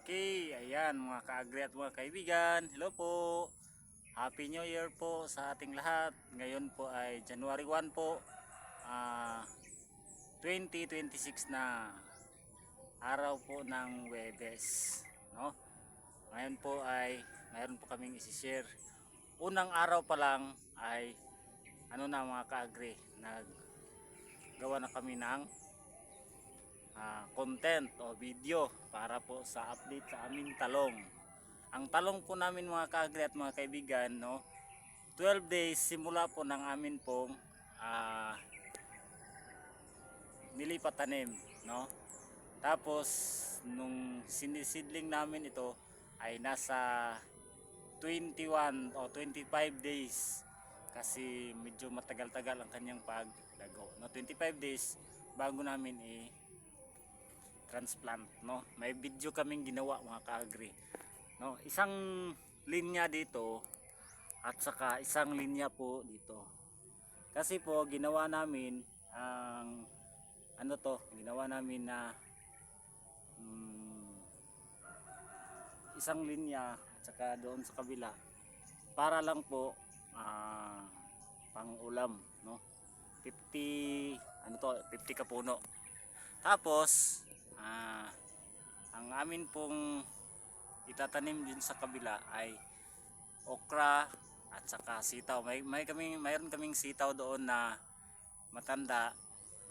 Okay, ayan mga ka-agri at mga kaibigan. Hello po. Happy New Year po sa ating lahat. Ngayon po ay January 1 po. 2026 na araw po ng Webes, no? Ngayon po ay mayroon po kaming i-share. Unang araw pa lang ay na mga ka-agri, naggawa na kami ng content o video para po sa update sa aming talong. Ang talong po namin mga kaagri at mga kaibigan, no, 12 days simula po ng amin pong nilipat tanim, no. Tapos nung sinisidling namin ito ay nasa 21 o 25 days kasi medyo matagal-tagal ang kanyang paglago, no. 25 days bago namin transplant, no. May video kaming ginawa mga kaagri, no, isang linya dito at saka isang linya po dito, kasi po ginawa namin ang ginawa namin na isang linya at saka doon sa kabila para lang po pang ulam, no. 50 50 kapuno. Tapos ang amin pong itatanim din sa kabila ay okra at saka sitaw. Mayroon kaming sitaw doon na matanda.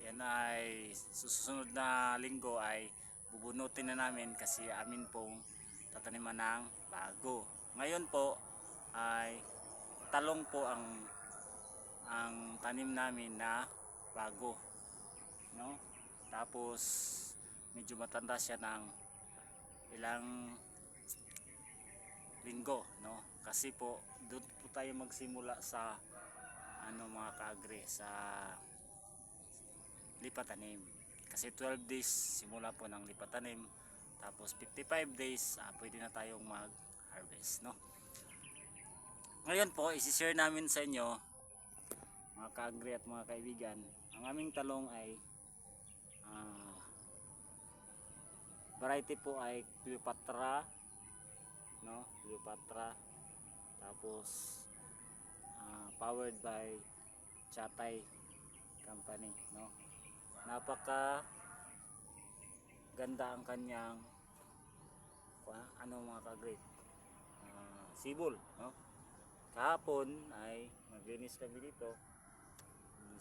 Yan ay susunod na linggo ay bubunutin na namin kasi amin pong tataniman ng bago. Ngayon po ay talong po ang tanim namin na bago, no. Tapos medyo matanda siya ng ilang linggo, no, kasi po doon po tayo magsimula sa mga kaagri sa lipatanim, kasi 12 days simula po ng lipatanim, tapos 55 days pwede na tayong mag harvest, no. Ngayon po isi-share namin sa inyo mga kaagri at mga kaibigan, ang aming talong ay variety po ay Cleopatra, no, Cleopatra. Tapos powered by Chatay Company, no. Napaka ganda ang kanyang mga ka-great sibol, no. Kahapon ay maglinis kami dito,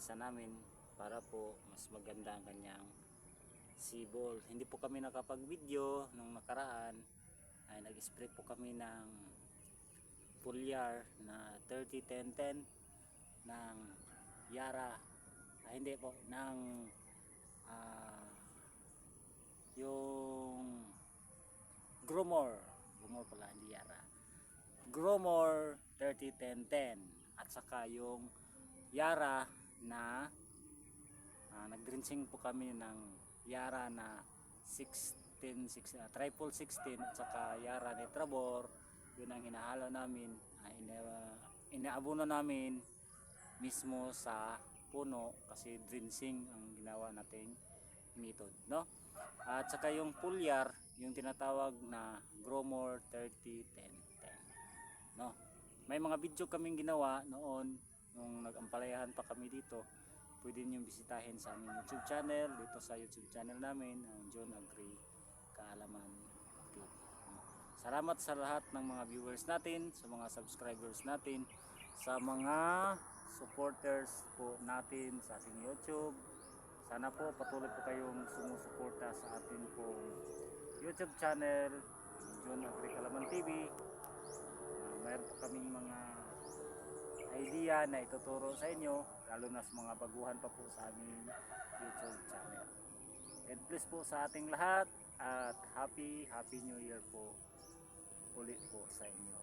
isa namin para po mas maganda ang kanyang sibol. Hindi po kami nakapag-video nung nakaraan, ay nag-spray po kami ng foliar na 30-10-10 ng Yara, hindi po ng yung Gromor pala, hindi Yara, Gromor 30-10-10, at saka yung Yara na nag-drenching po kami ng Yara na 16 triple 16 at saka Yara Nitrabor. Yun ang hinahalo namin, inaabuno namin mismo sa puno kasi drenching ang ginawa nating method, no. At saka yung foliar, yung tinatawag na Gromor 30-10-10, no. May mga video kaming ginawa noon nung nag-ampalayahan pa kami dito. Pwede nyo bisitahin sa aming YouTube channel, dito sa YouTube channel namin, ang John Agri Kaalaman TV. Salamat sa lahat ng mga viewers natin, sa mga subscribers natin, sa mga supporters po natin sa ating YouTube. Sana po patuloy po kayong sumusuporta sa atin pong YouTube channel, John Agri Kaalaman TV. Mayroon po kaming mga idea na ituturo sa inyo, lalo na sa mga baguhan pa po sa aming YouTube channel. God bless po sa ating lahat at happy New Year po ulit po sa inyo.